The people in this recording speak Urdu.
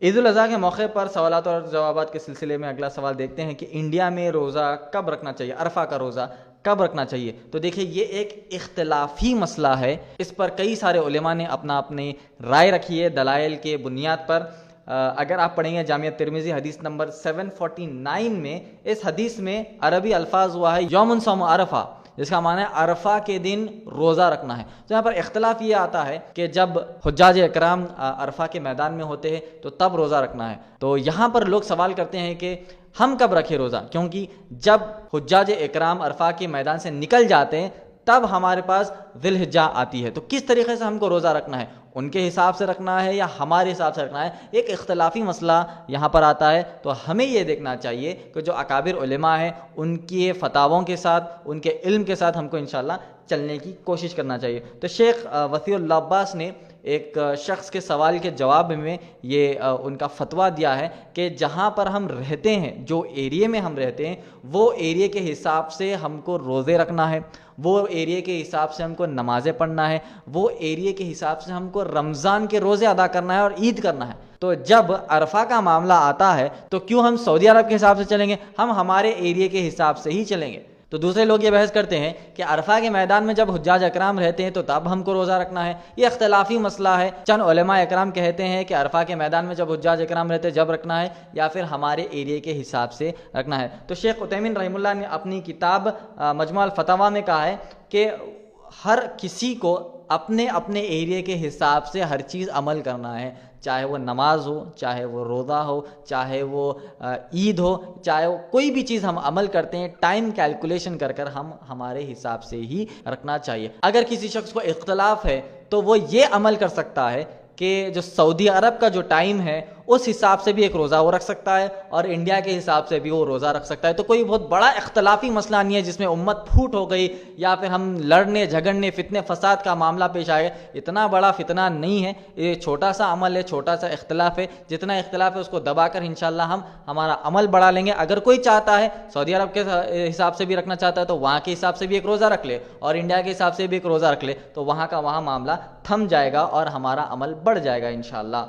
عید الاضحیٰ کے موقع پر سوالات اور جوابات کے سلسلے میں اگلا سوال دیکھتے ہیں کہ انڈیا میں روزہ کب رکھنا چاہیے، عرفہ کا روزہ کب رکھنا چاہیے؟ تو دیکھیں یہ ایک اختلافی مسئلہ ہے، اس پر کئی سارے علماء نے اپنی رائے رکھی ہے دلائل کے بنیاد پر۔ اگر آپ پڑھیں گے جامعہ ترمذی حدیث نمبر 749 میں، اس حدیث میں عربی الفاظ ہوا ہے یوم صوم عرفہ، جس کا معنی ہے عرفہ کے دن روزہ رکھنا ہے۔ تو یہاں پر اختلاف یہ آتا ہے کہ جب حجاج اکرام عرفہ کے میدان میں ہوتے ہیں تو تب روزہ رکھنا ہے۔ تو یہاں پر لوگ سوال کرتے ہیں کہ ہم کب رکھیں روزہ، کیونکہ جب حجاج اکرام عرفہ کے میدان سے نکل جاتے ہیں تب ہمارے پاس ذی الحجہ آتی ہے، تو کس طریقے سے ہم کو روزہ رکھنا ہے، ان کے حساب سے رکھنا ہے یا ہمارے حساب سے رکھنا ہے، ایک اختلافی مسئلہ یہاں پر آتا ہے۔ تو ہمیں یہ دیکھنا چاہیے کہ جو اکابر علماء ہیں ان کے فتاووں کے ساتھ، ان کے علم کے ساتھ ہم کو انشاءاللہ چلنے کی کوشش کرنا چاہیے۔ تو شیخ وسیع اللہ عباس نے ایک شخص کے سوال کے جواب میں یہ ان کا فتویٰ دیا ہے کہ جہاں پر ہم رہتے ہیں، جو ایریے میں ہم رہتے ہیں، وہ ایریے کے حساب سے ہم کو روزے رکھنا ہے، وہ ایریے کے حساب سے ہم کو نمازیں پڑھنا ہے، وہ ایریے کے حساب سے ہم کو رمضان کے روزے ادا کرنا ہے اور عید کرنا ہے۔ تو جب عرفہ کا معاملہ آتا ہے تو کیوں ہم سعودی عرب کے حساب سے چلیں گے، ہم ہمارے ایریے کے حساب سے ہی چلیں گے۔ تو دوسرے لوگ یہ بحث کرتے ہیں کہ عرفہ کے میدان میں جب حجاج اکرام رہتے ہیں تو تب ہم کو روزہ رکھنا ہے، یہ اختلافی مسئلہ ہے۔ چند علماء اکرام کہتے ہیں کہ عرفہ کے میدان میں جب حجاج اکرام رہتے ہیں جب رکھنا ہے، یا پھر ہمارے ایریے کے حساب سے رکھنا ہے۔ تو شیخ عثیمین رحمہ اللہ نے اپنی کتاب مجموع الفتاوی میں کہا ہے کہ ہر کسی کو اپنے ایریے کے حساب سے ہر چیز عمل کرنا ہے، چاہے وہ نماز ہو، چاہے وہ روزہ ہو، چاہے وہ عید ہو، چاہے وہ کوئی بھی چیز ہم عمل کرتے ہیں، ٹائم کیلکولیشن کر ہم ہمارے حساب سے ہی رکھنا چاہیے۔ اگر کسی شخص کو اختلاف ہے تو وہ یہ عمل کر سکتا ہے کہ جو سعودی عرب کا جو ٹائم ہے اس حساب سے بھی ایک روزہ وہ رکھ سکتا ہے اور انڈیا کے حساب سے بھی وہ روزہ رکھ سکتا ہے۔ تو کوئی بہت بڑا اختلافی مسئلہ نہیں ہے جس میں امت پھوٹ ہو گئی یا پھر ہم لڑنے جھگڑنے فتنے فساد کا معاملہ پیش آئے، اتنا بڑا فتنہ نہیں ہے، یہ چھوٹا سا عمل ہے، چھوٹا سا اختلاف ہے، جتنا اختلاف ہے اس کو دبا کر انشاءاللہ ہم ہمارا عمل بڑھا لیں گے۔ اگر کوئی چاہتا ہے سعودی عرب کے حساب سے بھی رکھنا چاہتا ہے تو وہاں کے حساب سے بھی ایک روزہ رکھ لے اور انڈیا کے حساب سے بھی ایک روزہ رکھ لے، تو وہاں کا وہاں معاملہ تھم جائے گا اور ہمارا عمل بڑھ جائے گا انشاءاللہ۔